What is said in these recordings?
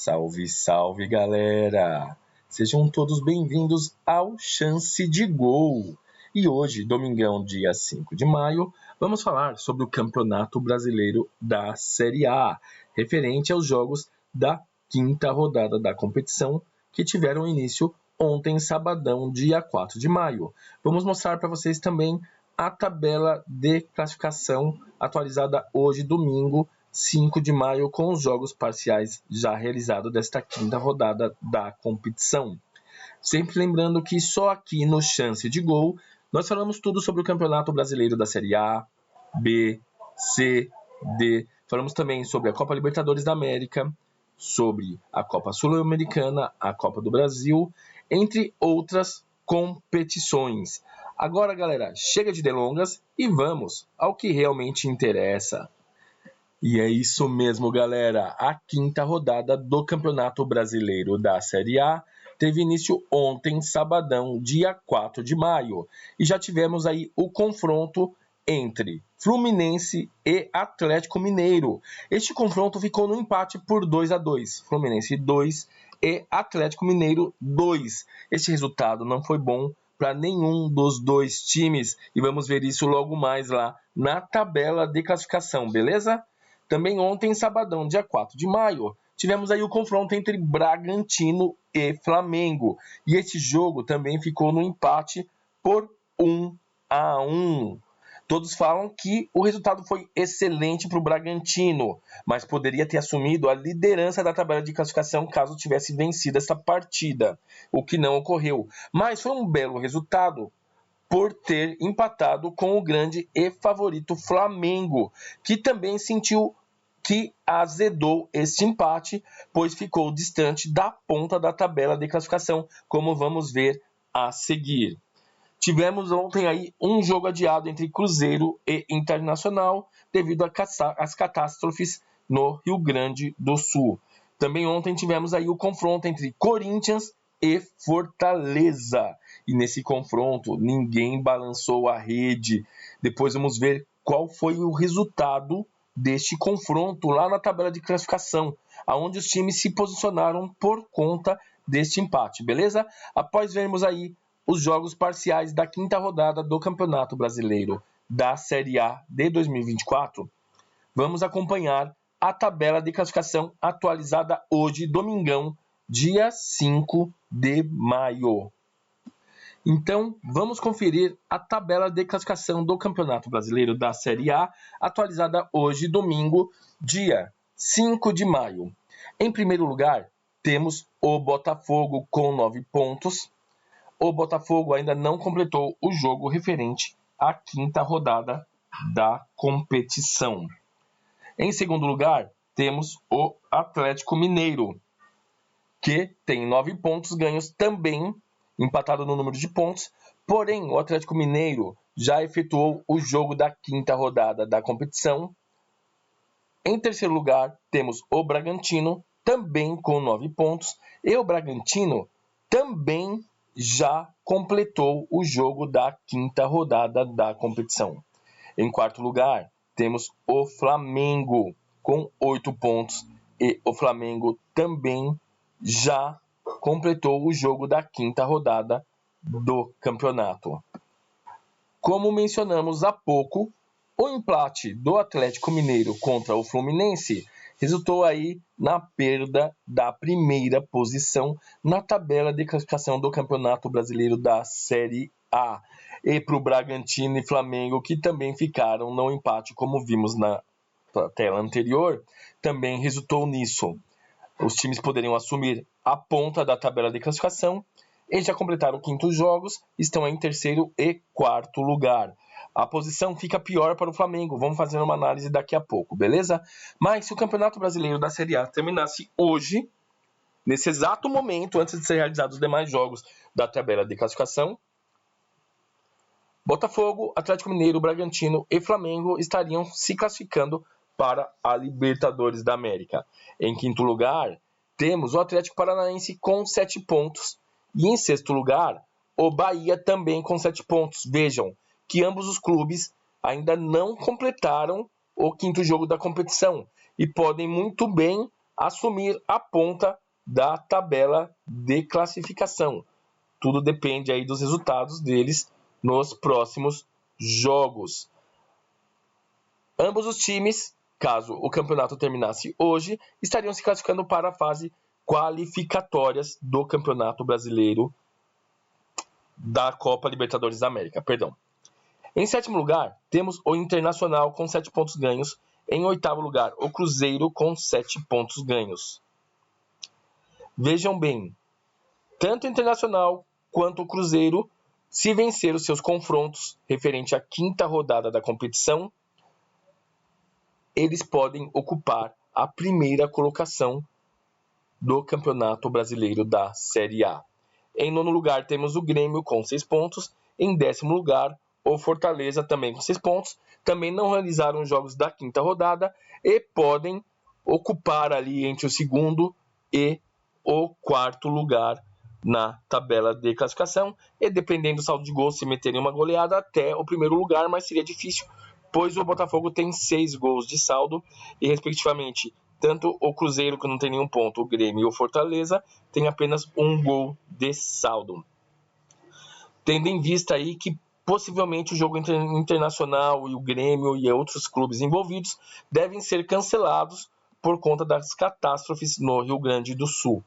Salve, salve, galera! Sejam todos bem-vindos ao Chance de Gol. E hoje, domingão, dia 5 de maio, vamos falar sobre o Campeonato Brasileiro da Série A, referente aos jogos da quinta rodada da competição, que tiveram início ontem, sabadão, dia 4 de maio. Vamos mostrar para vocês também a tabela de classificação atualizada hoje, domingo, 5 de maio, com os jogos parciais já realizados desta quinta rodada da competição. Sempre lembrando que só aqui no Chance de Gol nós falamos tudo sobre o Campeonato Brasileiro da Série A, B, C, D. Falamos também sobre a Copa Libertadores da América, sobre a Copa Sul-Americana, a Copa do Brasil, entre outras competições. Agora, galera, chega de delongas e vamos ao que realmente interessa. E é isso mesmo, galera. A quinta rodada do Campeonato Brasileiro da Série A teve início ontem, sabadão, dia 4 de maio. E já tivemos aí o confronto entre Fluminense e Atlético Mineiro. Este confronto ficou no empate por 2-2. Fluminense 2 e Atlético Mineiro 2. Este resultado não foi bom para nenhum dos dois times. E vamos ver isso logo mais lá na tabela de classificação, beleza? Também ontem, sabadão, dia 4 de maio, tivemos aí o confronto entre Bragantino e Flamengo. E esse jogo também ficou no empate por 1-1. Todos falam que o resultado foi excelente para o Bragantino, mas poderia ter assumido a liderança da tabela de classificação caso tivesse vencido essa partida, o que não ocorreu. Mas foi um belo resultado por ter empatado com o grande e favorito Flamengo, que também sentiu que azedou esse empate, pois ficou distante da ponta da tabela de classificação, como vamos ver a seguir. Tivemos ontem aí um jogo adiado entre Cruzeiro e Internacional, devido às catástrofes no Rio Grande do Sul. Também ontem tivemos aí o confronto entre Corinthians e Fortaleza. E nesse confronto, ninguém balançou a rede. Depois vamos ver qual foi o resultado deste confronto lá na tabela de classificação, aonde os times se posicionaram por conta deste empate, beleza? Após vermos aí os jogos parciais da quinta rodada do Campeonato Brasileiro da Série A de 2024, vamos acompanhar a tabela de classificação atualizada hoje, domingão, dia 5 de maio. Então, vamos conferir a tabela de classificação do Campeonato Brasileiro da Série A, atualizada hoje, domingo, dia 5 de maio. Em primeiro lugar, temos o Botafogo com 9 pontos. O Botafogo ainda não completou o jogo referente à quinta rodada da competição. Em segundo lugar, temos o Atlético Mineiro, que tem 9 pontos ganhos também, empatado no número de pontos, porém o Atlético Mineiro já efetuou o jogo da quinta rodada da competição. Em terceiro lugar, temos o Bragantino, também com 9 pontos, e o Bragantino também já completou o jogo da quinta rodada da competição. Em quarto lugar, temos o Flamengo, com 8 pontos, e o Flamengo também já completou o jogo da quinta rodada do campeonato. Como mencionamos há pouco, o empate do Atlético Mineiro contra o Fluminense resultou aí na perda da primeira posição na tabela de classificação do Campeonato Brasileiro da Série A. E para o Bragantino e Flamengo, que também ficaram no empate, como vimos na tela anterior, também resultou nisso. Os times poderiam assumir a ponta da tabela de classificação e já completaram 5 jogos, estão em terceiro e quarto lugar. A posição fica pior para o Flamengo, vamos fazer uma análise daqui a pouco, beleza? Mas se o Campeonato Brasileiro da Série A terminasse hoje, nesse exato momento, antes de ser realizados os demais jogos da tabela de classificação, Botafogo, Atlético Mineiro, Bragantino e Flamengo estariam se classificando para a Libertadores da América. Em quinto lugar, temos o Atlético Paranaense com 7 pontos. E em sexto lugar, o Bahia também com 7 pontos. Vejam que ambos os clubes ainda não completaram o quinto jogo da competição e podem muito bem assumir a ponta da tabela de classificação. Tudo depende aí dos resultados deles nos próximos jogos. Ambos os times, caso o campeonato terminasse hoje, estariam se classificando para a fase qualificatórias do Campeonato Brasileiro da Copa Libertadores da América. Em sétimo lugar, temos o Internacional com 7 pontos ganhos. Em oitavo lugar, o Cruzeiro com 7 pontos ganhos. Vejam bem, tanto o Internacional quanto o Cruzeiro, se vencer os seus confrontos referente à quinta rodada da competição, eles podem ocupar a primeira colocação do Campeonato Brasileiro da Série A. Em nono lugar, temos o Grêmio com 6 pontos. Em décimo lugar, o Fortaleza também com 6 pontos. Também não realizaram os jogos da quinta rodada e podem ocupar ali entre o segundo e o quarto lugar na tabela de classificação. E dependendo do saldo de gols, se meterem uma goleada até o primeiro lugar, mas seria difícil, pois o Botafogo tem 6 gols de saldo e, respectivamente, tanto o Cruzeiro, que não tem nenhum ponto, o Grêmio e o Fortaleza, tem apenas 1 gol de saldo. Tendo em vista aí que possivelmente o jogo internacional e o Grêmio e outros clubes envolvidos devem ser cancelados por conta das catástrofes no Rio Grande do Sul.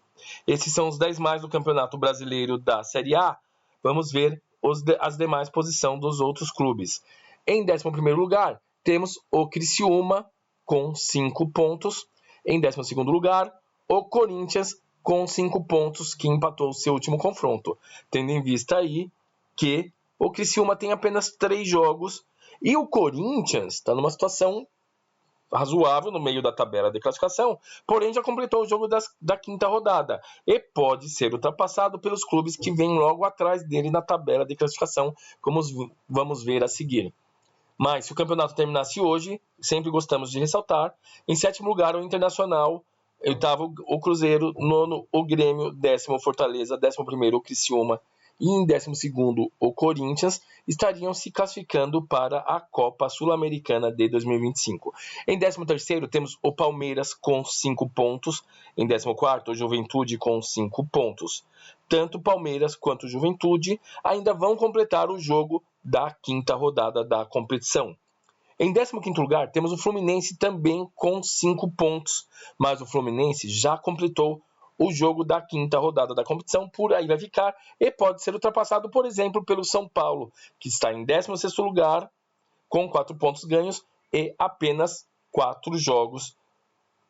Esses são os 10 mais do Campeonato Brasileiro da Série A. Vamos ver as demais posições dos outros clubes. Em 11º lugar, temos o Criciúma com 5 pontos. Em 12º lugar, o Corinthians com 5 pontos, que empatou o seu último confronto. Tendo em vista aí que o Criciúma tem apenas 3 jogos e o Corinthians está numa situação razoável no meio da tabela de classificação, porém já completou o jogo da quinta rodada e pode ser ultrapassado pelos clubes que vêm logo atrás dele na tabela de classificação, como vamos ver a seguir. Mas se o campeonato terminasse hoje, sempre gostamos de ressaltar, em 7º lugar o Internacional, 8º o Cruzeiro, 9º o Grêmio, 10º o Fortaleza, 11º o Criciúma e em 12º o Corinthians estariam se classificando para a Copa Sul-Americana de 2025. Em 13º temos o Palmeiras com 5 pontos, em 14º o Juventude com 5 pontos. Tanto o Palmeiras quanto o Juventude ainda vão completar o jogo da quinta rodada da competição. Em 15º lugar temos o Fluminense também com 5 pontos, mas o Fluminense já completou o jogo da quinta rodada da competição, por aí vai ficar e pode ser ultrapassado, por exemplo, pelo São Paulo, que está em 16º lugar com 4 pontos ganhos e apenas 4 jogos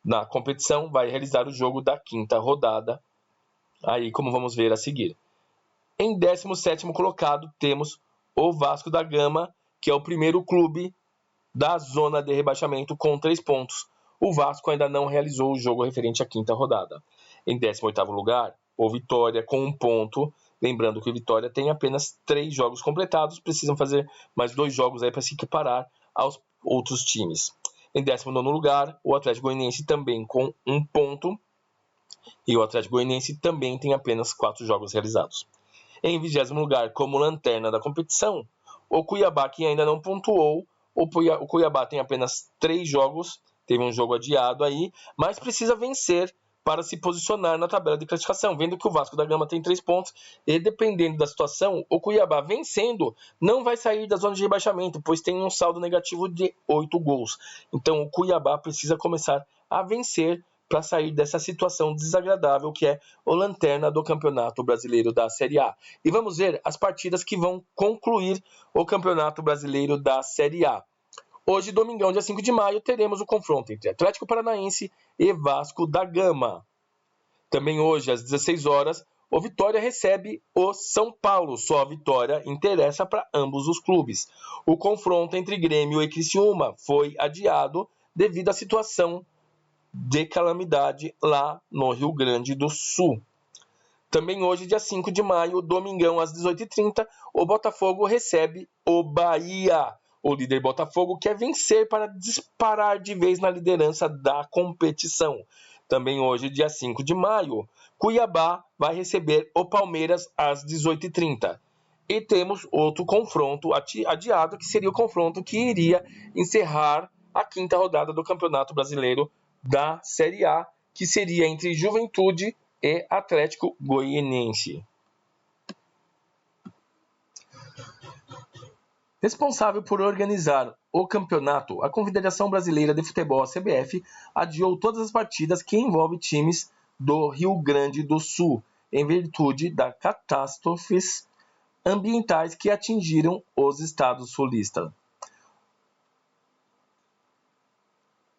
na competição, vai realizar o jogo da quinta rodada, aí como vamos ver a seguir. Em 17º colocado temos o Vasco da Gama, que é o primeiro clube da zona de rebaixamento com 3 pontos. O Vasco ainda não realizou o jogo referente à quinta rodada. Em 18º lugar, o Vitória com 1 ponto. Lembrando que o Vitória tem apenas 3 jogos completados, precisam fazer mais 2 jogos aí para se equiparar aos outros times. Em 19º lugar, o Atlético Goianiense também com 1 ponto. E o Atlético Goianiense também tem apenas 4 jogos realizados. Em 20º lugar, como lanterna da competição, o Cuiabá, que ainda não pontuou. O Cuiabá tem apenas 3 jogos, teve um jogo adiado aí, mas precisa vencer para se posicionar na tabela de classificação, vendo que o Vasco da Gama tem 3 pontos e, dependendo da situação, o Cuiabá vencendo não vai sair da zona de rebaixamento, pois tem um saldo negativo de 8 gols. Então o Cuiabá precisa começar a vencer para sair dessa situação desagradável que é o lanterna do Campeonato Brasileiro da Série A. E vamos ver as partidas que vão concluir o Campeonato Brasileiro da Série A. Hoje, domingão, dia 5 de maio, teremos o confronto entre Atlético Paranaense e Vasco da Gama. Também hoje, às 16 horas, o Vitória recebe o São Paulo. Só a vitória interessa para ambos os clubes. O confronto entre Grêmio e Criciúma foi adiado devido à situação de calamidade lá no Rio Grande do Sul. Também hoje, dia 5 de maio, domingão, às 18h30, o Botafogo recebe o Bahia. O líder Botafogo quer vencer para disparar de vez na liderança da competição. Também hoje, dia 5 de maio, Cuiabá vai receber o Palmeiras às 18h30. E temos outro confronto adiado, que seria o confronto que iria encerrar a quinta rodada do Campeonato Brasileiro da Série A, que seria entre Juventude e Atlético Goianiense. Responsável por organizar o campeonato, a Confederação Brasileira de Futebol, a CBF, adiou todas as partidas que envolvem times do Rio Grande do Sul, em virtude das catástrofes ambientais que atingiram os estados sulistas.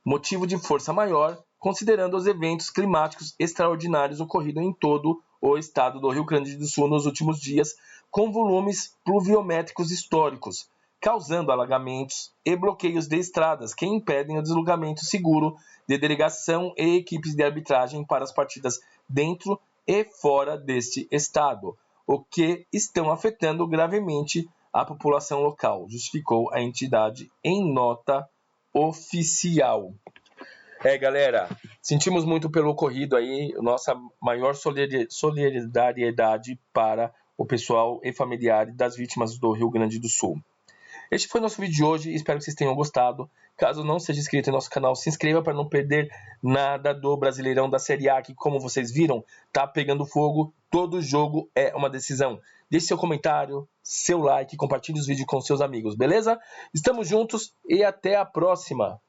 Motivo de força maior, considerando os eventos climáticos extraordinários ocorridos em todo o estado do Rio Grande do Sul nos últimos dias, com volumes pluviométricos históricos, causando alagamentos e bloqueios de estradas que impedem o deslocamento seguro de delegação e equipes de arbitragem para as partidas dentro e fora deste estado, o que estão afetando gravemente a população local, justificou a entidade em nota oficial. Galera, sentimos muito pelo ocorrido aí, nossa maior solidariedade para o pessoal e familiares das vítimas do Rio Grande do Sul. Este foi o nosso vídeo de hoje, espero que vocês tenham gostado. Caso não seja inscrito em nosso canal, se inscreva para não perder nada do Brasileirão da Série A, que como vocês viram, tá pegando fogo, todo jogo é uma decisão. Deixe seu comentário, seu like, compartilhe os vídeos com seus amigos, beleza? Estamos juntos e até a próxima!